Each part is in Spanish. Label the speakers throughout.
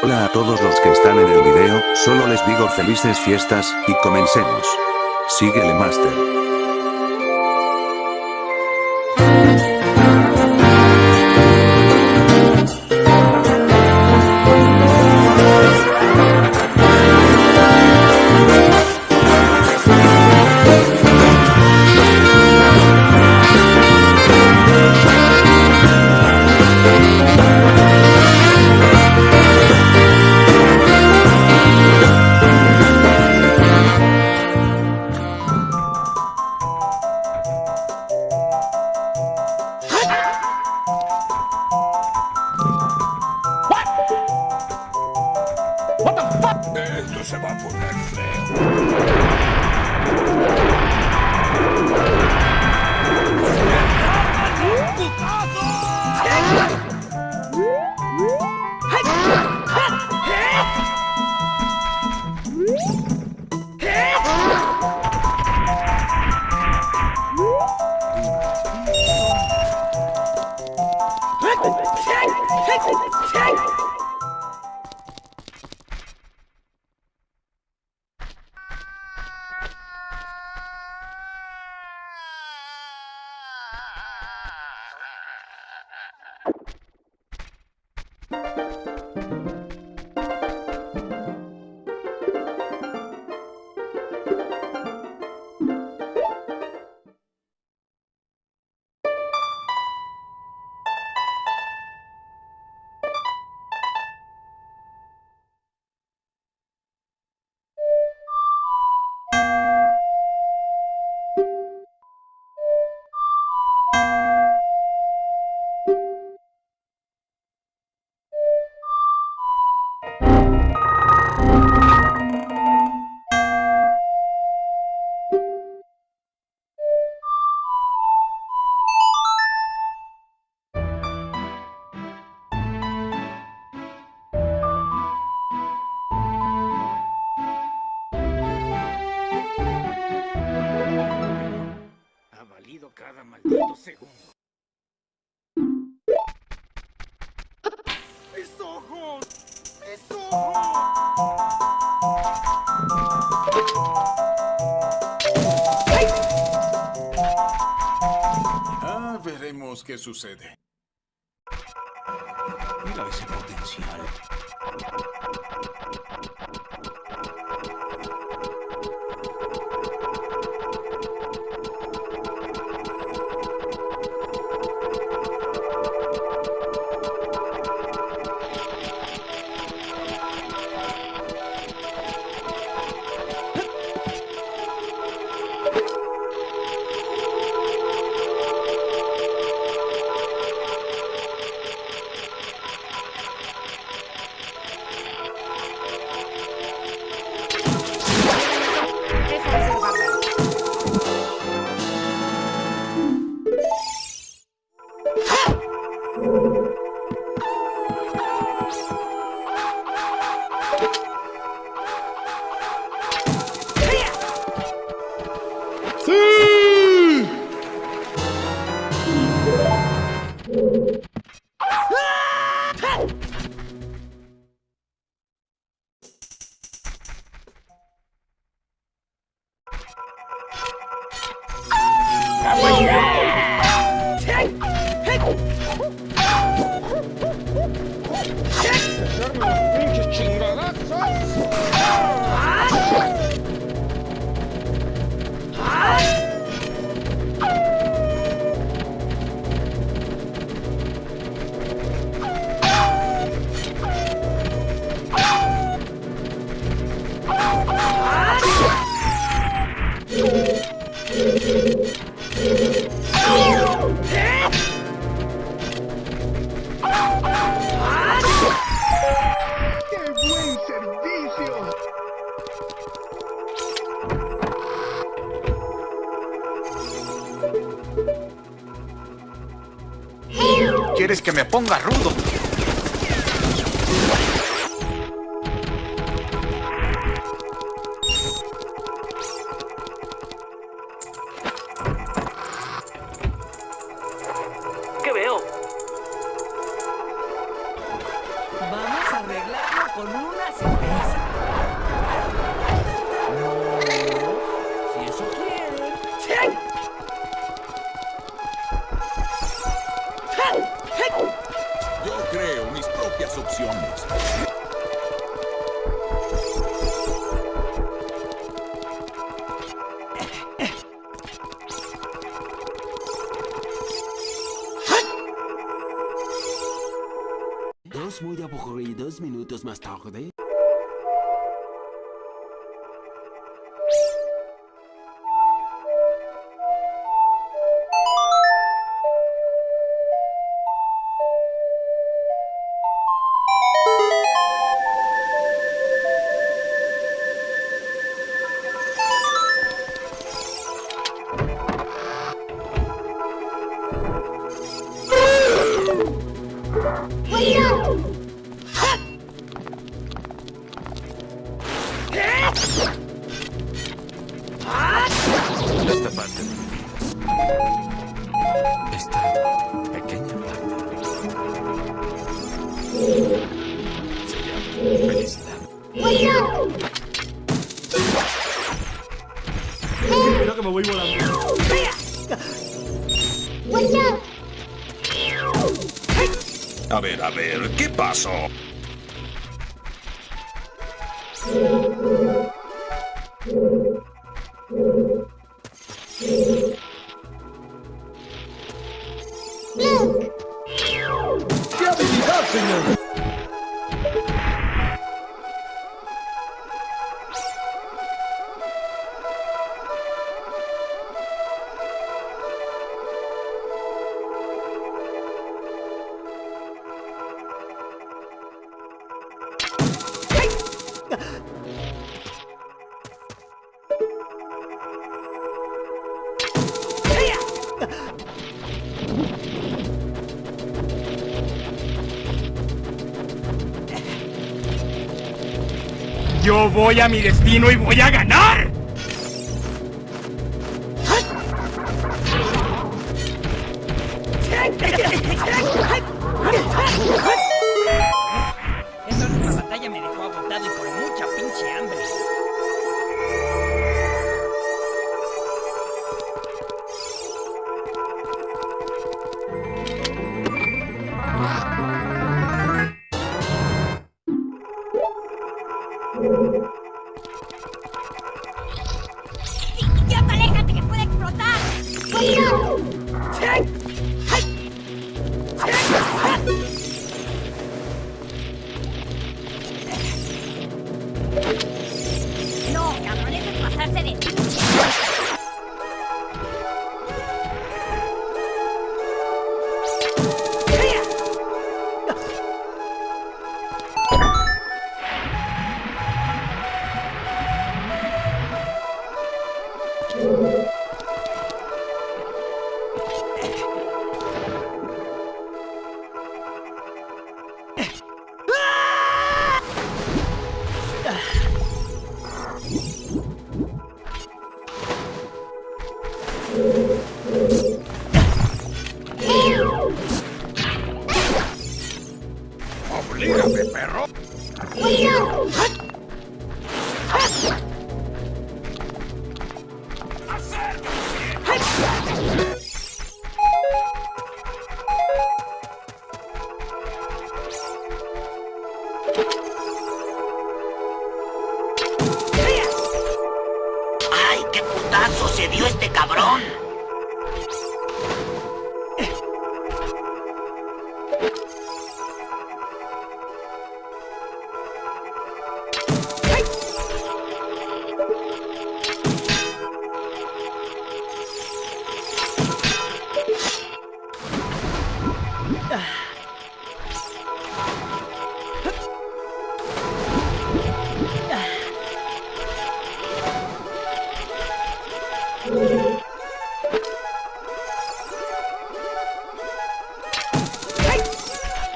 Speaker 1: Hola a todos los que están en el video, solo les digo felices fiestas, y comencemos. Síguele, Master.
Speaker 2: Esto se va a poner feo. Cada maldito segundo. ¡Mis ojos! ¡Mis ojos! Veremos qué sucede. Mira ese potencial. ¿Quieres que me ponga rudo?
Speaker 3: ¿Qué veo?
Speaker 4: Vamos a arreglarlo
Speaker 2: opciones.
Speaker 3: Dos muy aburridos minutos más tarde.
Speaker 1: Esta parte. Esta pequeña parte. Se llama felicidad.
Speaker 4: Creo que me voy volando.
Speaker 1: A ver, ¿qué pasó?
Speaker 4: ¡Qué habilidad, señor!
Speaker 5: Yo voy a mi destino y voy a ganar.
Speaker 6: Esa última batalla me dejó agotado y con mucha pinche hambre.
Speaker 7: ¡Idiota, aléjate que puede explotar! No, cabrón, eso es pasarse de ti.
Speaker 2: ¡Oblígame, perro!
Speaker 8: ¡Ay, qué putazo se dio este cabrón!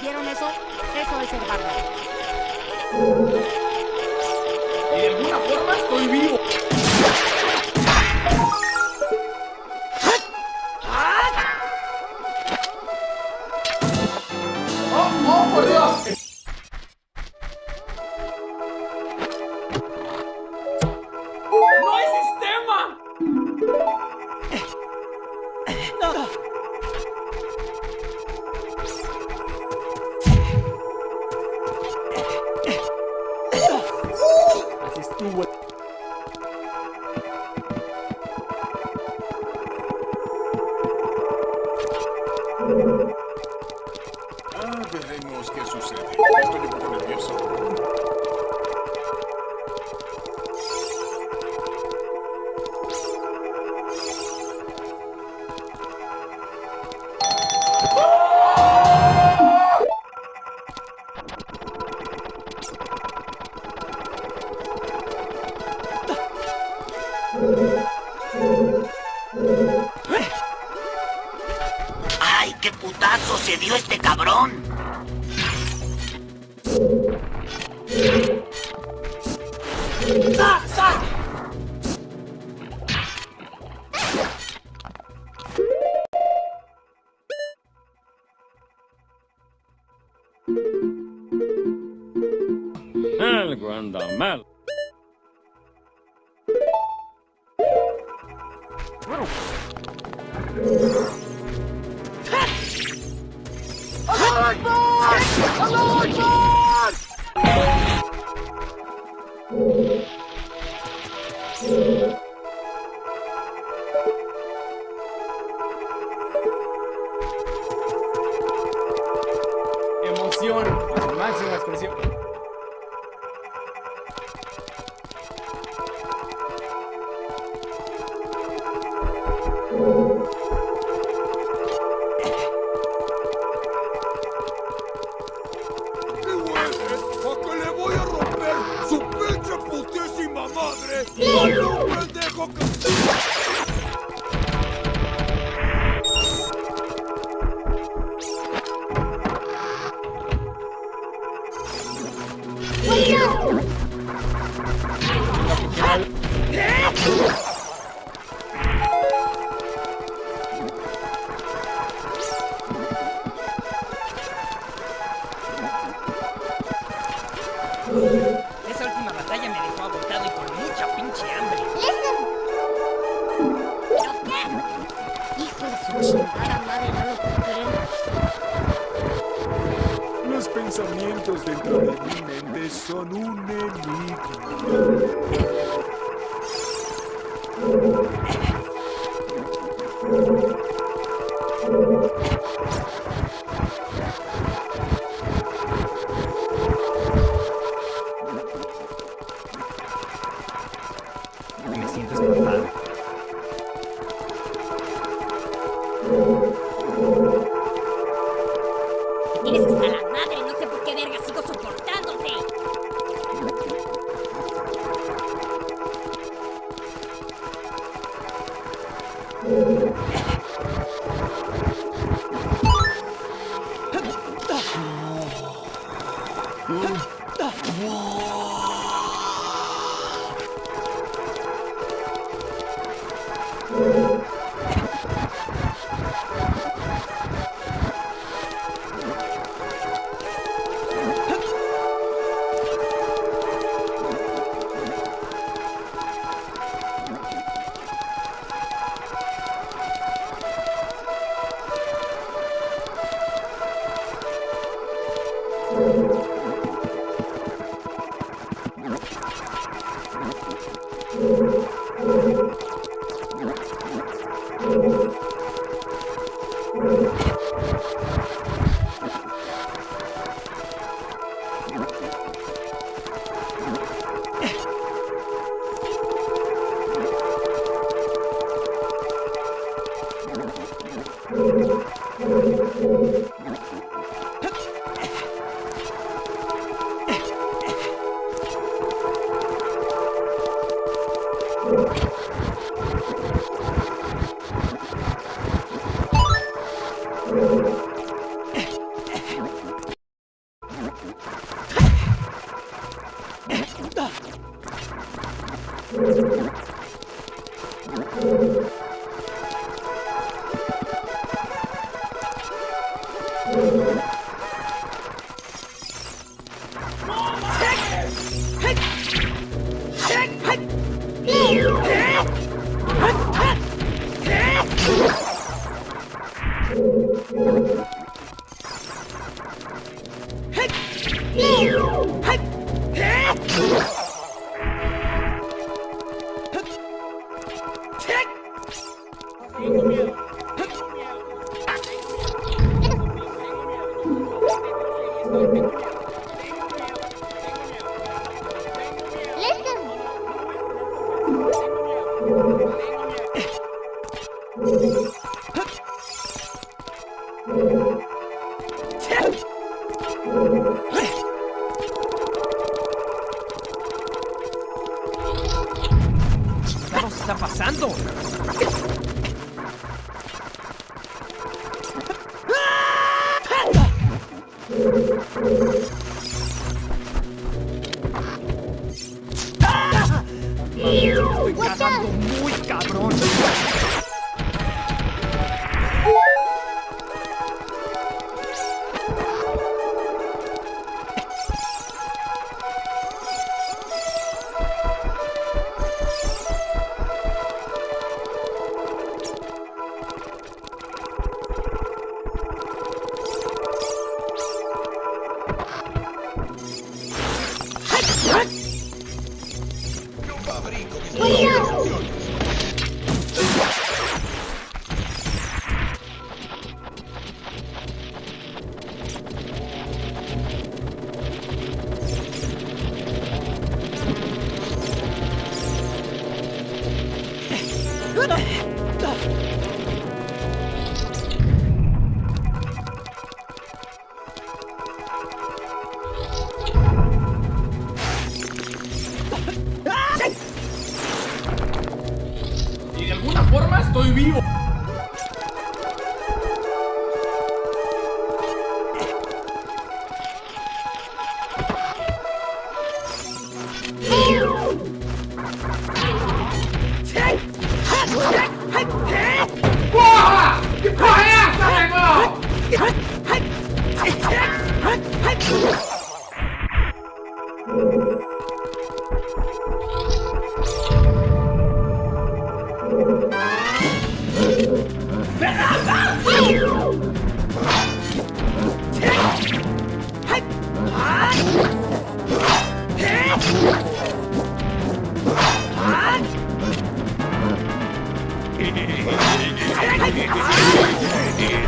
Speaker 7: ¿Vieron eso? Eso es ser bárbaro.
Speaker 4: Y de alguna forma estoy vivo. ¡Oh, por Dios! ¡No hay sistema!
Speaker 8: putazo se dio este cabrón?
Speaker 4: ¡Ah! ¡Ah!
Speaker 5: Algo anda mal.
Speaker 4: Emoción, a su máxima expresión.
Speaker 2: ¿A qué le voy a romper su pinche putísima madre? ¡Ay, un pendejo que...
Speaker 6: Esa última batalla me dejó agotado y con mucha pinche hambre.
Speaker 7: ¿Pero qué? Hijo de su chingada madre, no lo puedo creer.
Speaker 2: Los pensamientos dentro de mi mente son un enigma.
Speaker 6: Me siento estafado.
Speaker 7: Tienes hasta la madre, no sé por qué verga sigo soportándote. Legen.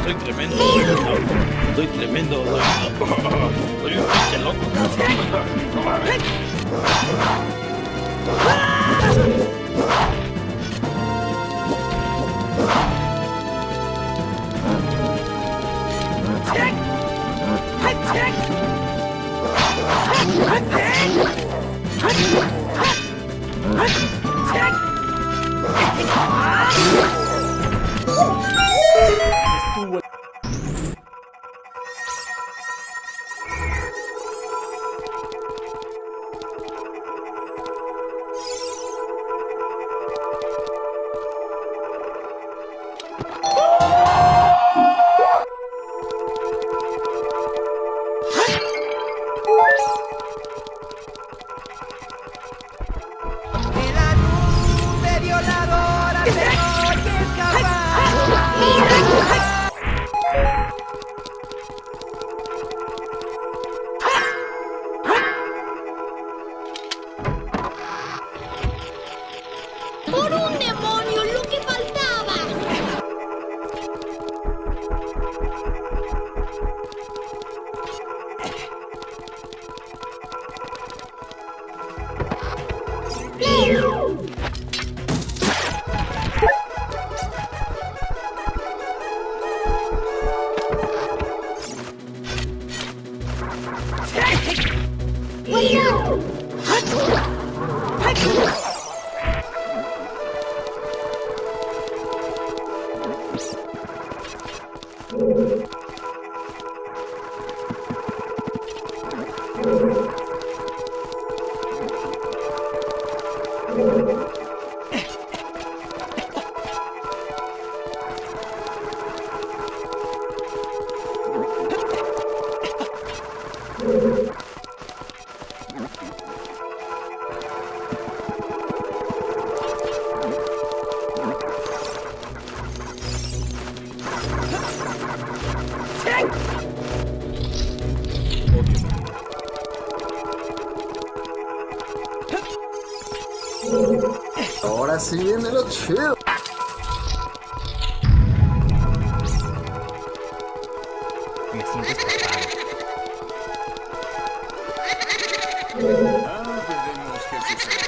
Speaker 9: Soy tremendo, soy tremendo, soy un pinche loco.
Speaker 7: ¡Por un demonio, lo que faltaba!
Speaker 10: Ahora sí viene lo chido.
Speaker 4: Me siento estafado.
Speaker 2: Veremos qué sucede.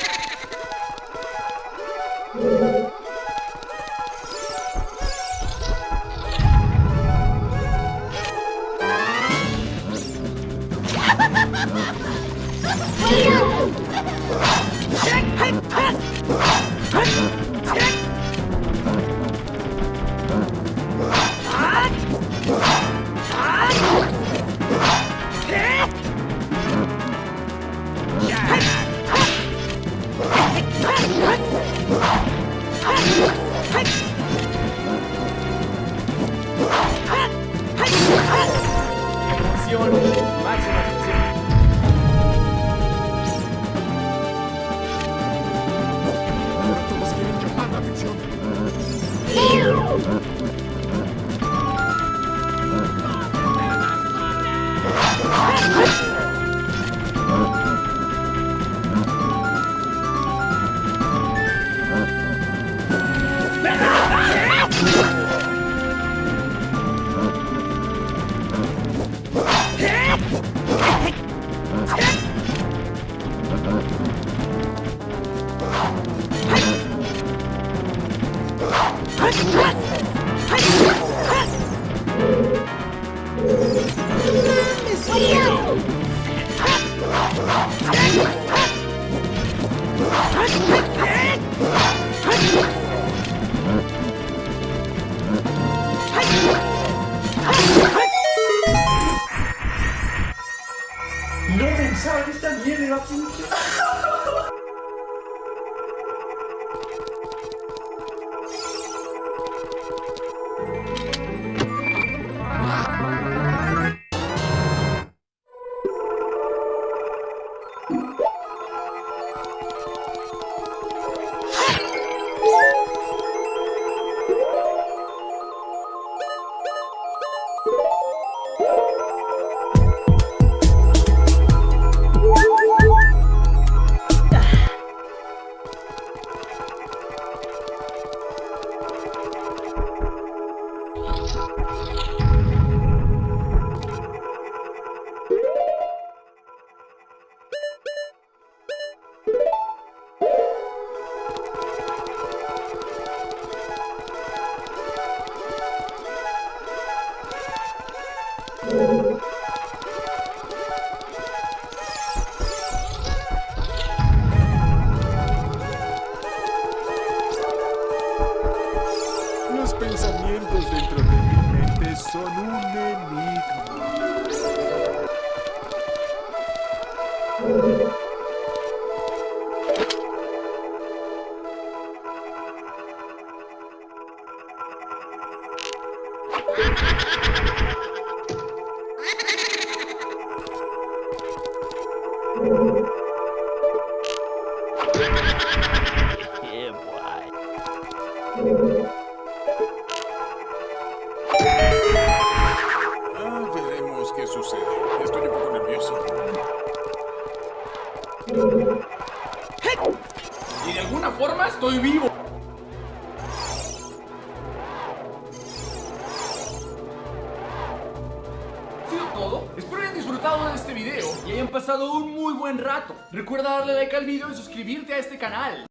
Speaker 4: Acción, máxima acción.
Speaker 2: Todos quieren llamar la atención.
Speaker 5: No pensaba que esta mierda iba a funcionar.
Speaker 2: Los pensamientos dentro de mi mente son un enigma.
Speaker 9: Yeah, boy.
Speaker 2: Veremos qué sucede. Estoy un poco nervioso.
Speaker 4: Y de alguna forma estoy vivo. Ha sido todo. Espero hayan disfrutado de este video y hayan pasado un muy buen rato. Recuerda darle like al video y suscribirte a este canal.